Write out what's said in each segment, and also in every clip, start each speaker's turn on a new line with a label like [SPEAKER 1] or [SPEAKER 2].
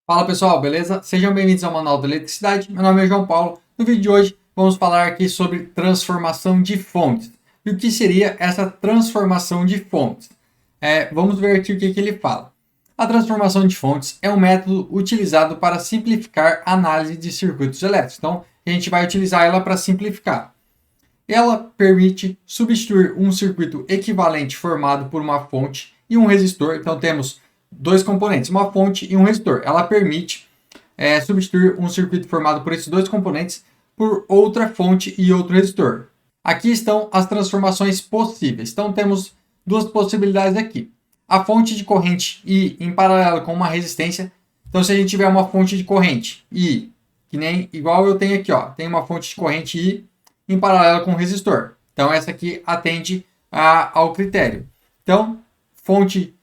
[SPEAKER 1] Fala pessoal, beleza? Sejam bem-vindos ao Manual da Eletricidade. Meu nome é João Paulo. No vídeo de hoje vamos falar aqui sobre transformação de fontes. E o que seria essa transformação de fontes? Vamos ver aqui o que ele fala. A transformação de fontes é um método utilizado para simplificar a análise de circuitos elétricos. Então, a gente vai utilizar ela para simplificar. Ela permite substituir um circuito equivalente formado por uma fonte e um resistor. Então, temos dois componentes, uma fonte e um resistor. Ela permite substituir um circuito formado por esses dois componentes por outra fonte e outro resistor. Aqui estão as transformações possíveis. Então, temos duas possibilidades aqui. A fonte de corrente I em paralelo com uma resistência. Então, se a gente tiver uma fonte de corrente I, que nem igual eu tenho aqui, ó, tem uma fonte de corrente I em paralelo com o resistor. Então, essa aqui atende ao critério. Então, fonte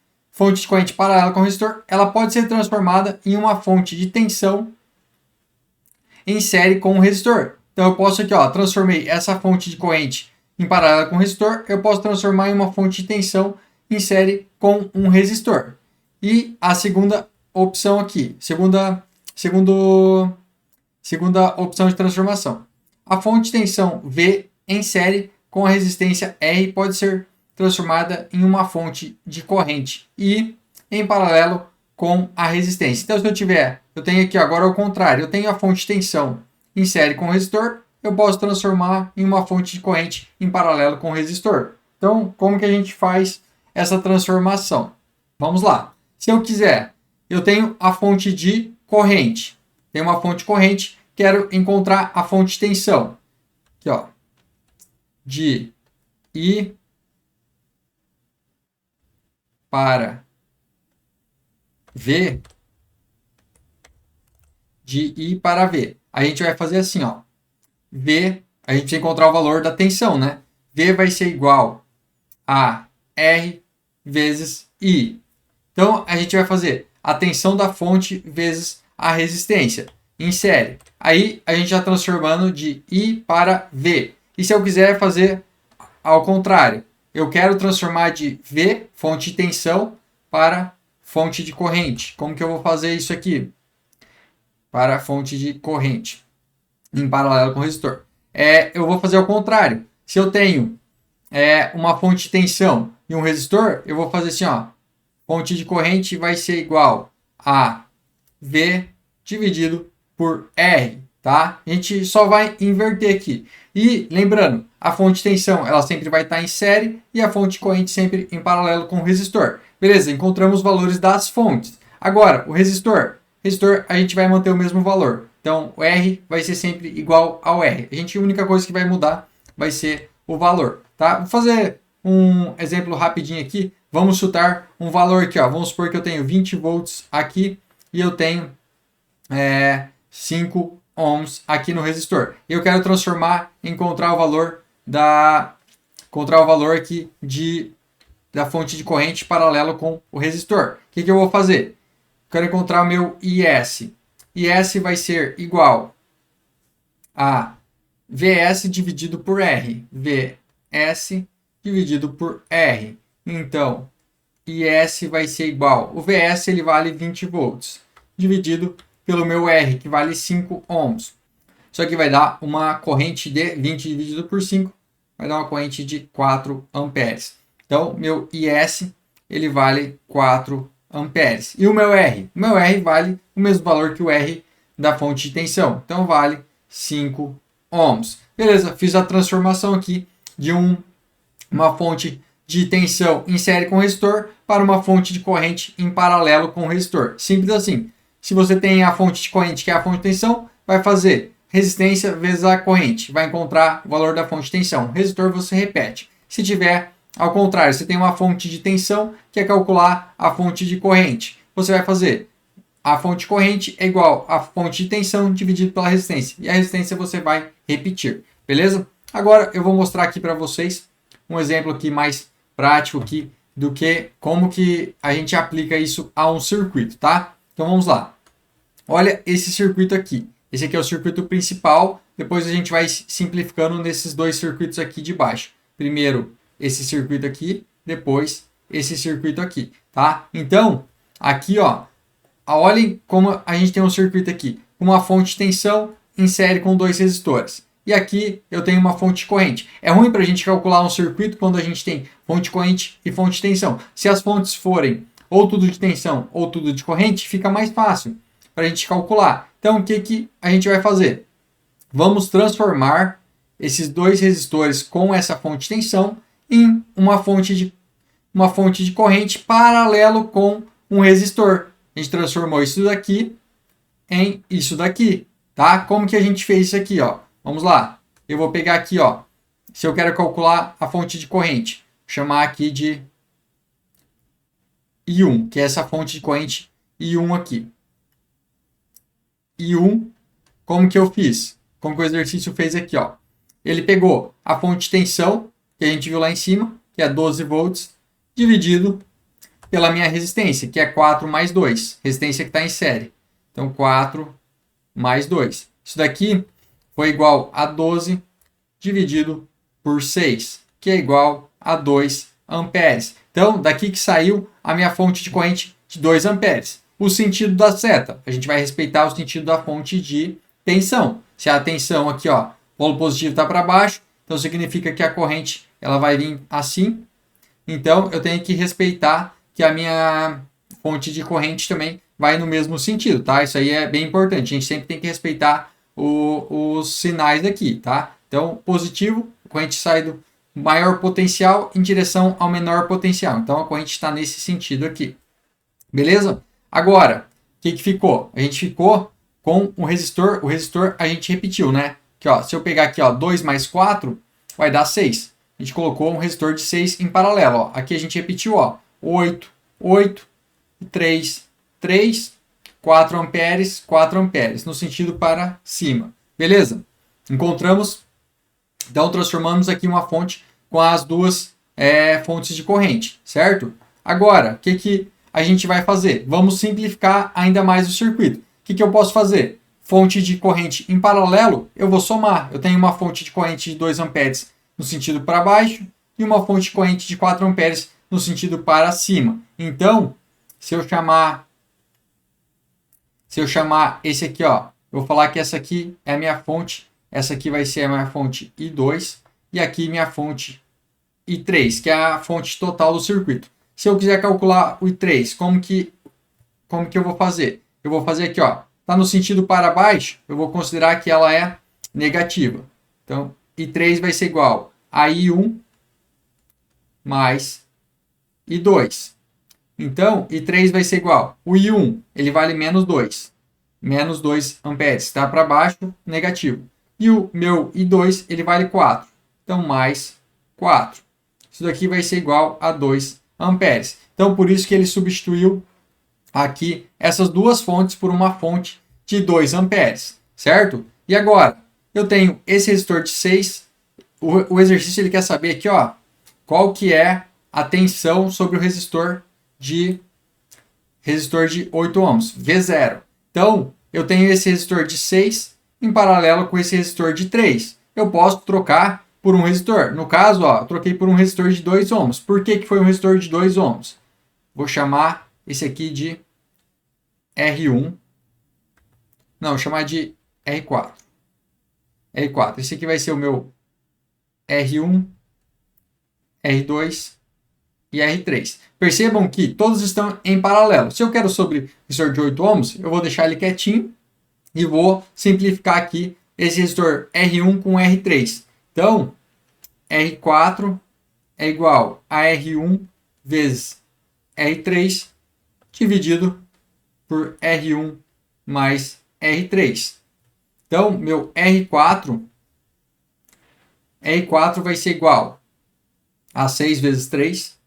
[SPEAKER 1] de corrente paralela com resistor, ela pode ser transformada em uma fonte de tensão em série com o resistor. Então, eu posso aqui, ó, transformei essa fonte de corrente em paralelo com o resistor, eu posso transformar em uma fonte de tensão em série com um resistor. E a segunda opção aqui, segunda opção de transformação. A fonte de tensão V em série com a resistência R pode ser transformada em uma fonte de corrente I em paralelo com a resistência. Então, se eu tenho aqui agora ao contrário, eu tenho a fonte de tensão em série com o resistor, eu posso transformar em uma fonte de corrente em paralelo com o resistor. Então, como que a gente faz essa transformação? Vamos lá. Se eu quiser, eu tenho a fonte de corrente. Tenho uma fonte de corrente, quero encontrar a fonte de tensão. Aqui, ó. De I para V. De I para V. A gente vai fazer assim, ó. V, a gente vai encontrar o valor da tensão, né? V vai ser igual a R vezes I. Então, a gente vai fazer a tensão da fonte vezes a resistência em série. Aí, a gente já transformando de I para V. E se eu quiser fazer ao contrário, eu quero transformar de V, fonte de tensão, para fonte de corrente. Como que eu vou fazer isso aqui? Para fonte de corrente, em paralelo com o resistor. Eu vou fazer ao contrário. Se eu tenho uma fonte de tensão e um resistor, eu vou fazer assim, ó. Fonte de corrente vai ser igual a V dividido por R, tá? A gente só vai inverter aqui. E lembrando, a fonte de tensão ela sempre vai estar em série e a fonte de corrente sempre em paralelo com o resistor. Beleza, encontramos os valores das fontes. Agora, o resistor a gente vai manter o mesmo valor. Então, o R vai ser sempre igual ao R. A única coisa que vai mudar vai ser o valor, tá? Vou fazer um exemplo rapidinho aqui. Vamos chutar um valor aqui, ó. Vamos supor que eu tenho 20 volts aqui e eu tenho 5 ohms aqui no resistor. Eu quero transformar, encontrar o valor aqui da fonte de corrente paralelo com o resistor. O que eu vou fazer? Quero encontrar o meu IS. IS vai ser igual a VS dividido por R. VS dividido por R. Então, IS vai ser igual. O VS ele vale 20 volts. Dividido pelo meu R, que vale 5 ohms. Isso aqui vai dar uma corrente de 20 dividido por 5. Vai dar uma corrente de 4 amperes. Então, meu IS ele vale 4 amperes. E o meu R? O meu R vale o mesmo valor que o R da fonte de tensão. Então, vale 5 ohms. Beleza, fiz a transformação aqui de uma fonte de tensão em série com resistor para uma fonte de corrente em paralelo com o resistor. Simples assim. Se você tem a fonte de corrente, que é a fonte de tensão, vai fazer resistência vezes a corrente. Vai encontrar o valor da fonte de tensão. Resistor você repete. Se tiver ao contrário, você tem uma fonte de tensão, quer calcular a fonte de corrente. Você vai fazer a fonte de corrente é igual a fonte de tensão dividido pela resistência. E a resistência você vai repetir. Beleza? Agora eu vou mostrar aqui para vocês um exemplo aqui mais prático aqui do que como que a gente aplica isso a um circuito, tá? Então vamos lá. Olha esse circuito aqui. Esse aqui é o circuito principal. Depois a gente vai simplificando nesses dois circuitos aqui de baixo. Primeiro esse circuito aqui, depois esse circuito aqui, tá? Então, aqui, ó, olhem como a gente tem um circuito aqui. Uma fonte de tensão em série com 2 resistores. E aqui eu tenho uma fonte de corrente. É ruim para a gente calcular um circuito quando a gente tem fonte de corrente e fonte de tensão. Se as fontes forem ou tudo de tensão ou tudo de corrente, fica mais fácil para a gente calcular. Então, o que a gente vai fazer? Vamos transformar esses 2 resistores com essa fonte de tensão em uma fonte de corrente paralelo com um resistor. A gente transformou isso daqui em isso daqui, tá? Como que a gente fez isso aqui, ó? Vamos lá. Eu vou pegar aqui, ó. Se eu quero calcular a fonte de corrente, vou chamar aqui de I1, que é essa fonte de corrente I1 aqui. I1, como que eu fiz? Como que o exercício fez aqui, ó. Ele pegou a fonte de tensão, que a gente viu lá em cima, que é 12 volts, dividido pela minha resistência, que é 4 mais 2. Resistência que está em série. Então, 4 mais 2. Isso daqui foi igual a 12 dividido por 6, que é igual a 2 amperes. Então, daqui que saiu a minha fonte de corrente de 2 amperes. O sentido da seta. A gente vai respeitar o sentido da fonte de tensão. Se a tensão aqui, ó, polo positivo está para baixo, então significa que a corrente ela vai vir assim. Então, eu tenho que respeitar que a minha fonte de corrente também vai no mesmo sentido, tá? Isso aí é bem importante. A gente sempre tem que respeitar os sinais daqui, tá? Então, positivo, a corrente sai do maior potencial em direção ao menor potencial. Então, a corrente está nesse sentido aqui. Beleza? Agora, o que ficou? A gente ficou com o resistor a gente repetiu, né? Aqui, ó, se eu pegar aqui, ó, 2 mais 4, vai dar 6. A gente colocou um resistor de 6 em paralelo, ó. Aqui a gente repetiu, ó, 8, 8, 3, 3, 4 amperes, 4 amperes, no sentido para cima. Beleza? Encontramos, então transformamos aqui uma fonte com as duas fontes de corrente, certo? Agora, o que a gente vai fazer? Vamos simplificar ainda mais o circuito. O que eu posso fazer? Fonte de corrente em paralelo, eu vou somar. Eu tenho uma fonte de corrente de 2 amperes no sentido para baixo e uma fonte de corrente de 4 amperes no sentido para cima. Então, se eu chamar esse aqui, ó, eu vou falar que essa aqui é a minha fonte, essa aqui vai ser a minha fonte I2 e aqui minha fonte I3, que é a fonte total do circuito. Se eu quiser calcular o I3, como que eu vou fazer? Eu vou fazer aqui, ó, tá no sentido para baixo, eu vou considerar que ela é negativa. Então, I3 vai ser igual a I1 mais I2. Então, I3 vai ser igual. O I1, ele vale menos 2. Menos 2 amperes. Está para baixo, negativo. E o meu I2, ele vale 4. Então, mais 4. Isso daqui vai ser igual a 2 amperes. Então, por isso que ele substituiu aqui essas duas fontes por uma fonte de 2 amperes. Certo? E agora, eu tenho esse resistor de 6. O exercício ele quer saber aqui, ó, qual que é a tensão sobre o resistor de 8 ohms, V0. Então, eu tenho esse resistor de 6 em paralelo com esse resistor de 3. Eu posso trocar por um resistor. No caso, ó, eu troquei por um resistor de 2 ohms. Por que foi um resistor de 2 ohms? Vou chamar esse aqui de R1. Não, vou chamar de R4. R4. Esse aqui vai ser o meu R1, R2 e R3. Percebam que todos estão em paralelo. Se eu quero sobre resistor de 8 ohms, eu vou deixar ele quietinho e vou simplificar aqui esse resistor R1 com R3. Então, R4 é igual a R1 vezes R3 dividido por R1 mais R3. Então, meu R4 vai ser igual a 6 vezes 3,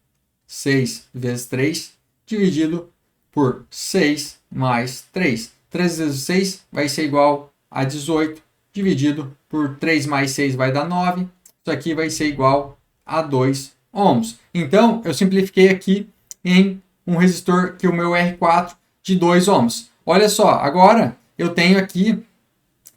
[SPEAKER 1] 6 vezes 3, dividido por 6 mais 3. 3 vezes 6 vai ser igual a 18, dividido por 3 mais 6 vai dar 9. Isso aqui vai ser igual a 2 ohms. Então, eu simplifiquei aqui em um resistor que o meu R4 de 2 ohms. Olha só, agora eu tenho aqui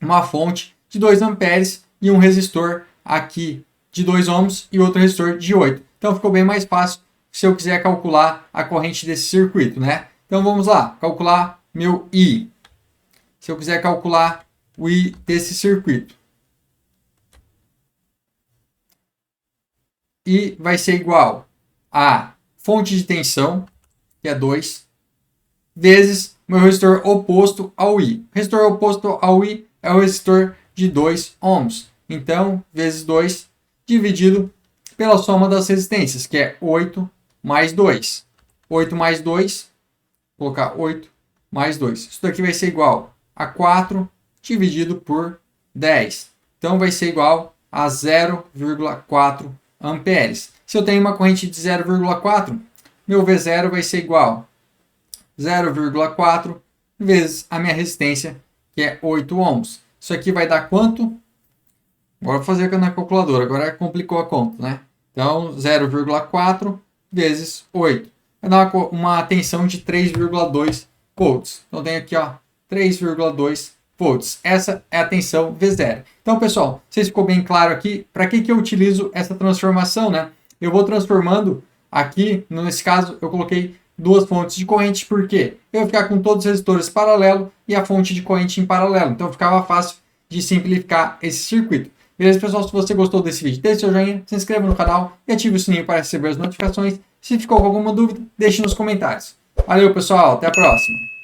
[SPEAKER 1] uma fonte de 2 amperes e um resistor aqui de 2 ohms e outro resistor de 8. Então, ficou bem mais fácil se eu quiser calcular a corrente desse circuito, né? Então, vamos lá, calcular meu I. Se eu quiser calcular o I desse circuito, I vai ser igual a fonte de tensão, que é 2, vezes meu resistor oposto ao I. O resistor oposto ao I é o resistor de 2 ohms. Então, vezes 2 dividido pela soma das resistências, que é 8 mais 2. 8 mais 2, vou colocar 8 mais 2. Isso daqui vai ser igual a 4 dividido por 10. Então, vai ser igual a 0,4 amperes. Se eu tenho uma corrente de 0,4, meu V0 vai ser igual a 0,4 vezes a minha resistência, que é 8 ohms. Isso aqui vai dar quanto? Agora vou fazer na calculadora, agora complicou a conta, né? Então, 0,4 vezes 8. Vai dar uma tensão de 3,2 volts. Então, tem aqui, ó, 3,2 volts. Essa é a tensão V0. Então, pessoal, não sei se ficou bem claro aqui, para que eu utilizo essa transformação, né? Eu vou transformando aqui, nesse caso, eu coloquei duas fontes de corrente, porque eu ia ficar com todos os resistores paralelo e a fonte de corrente em paralelo. Então, ficava fácil de simplificar esse circuito. Beleza, pessoal? Se você gostou desse vídeo, deixe seu joinha, se inscreva no canal e ative o sininho para receber as notificações. Se ficou com alguma dúvida, deixe nos comentários. Valeu, pessoal. Até a próxima.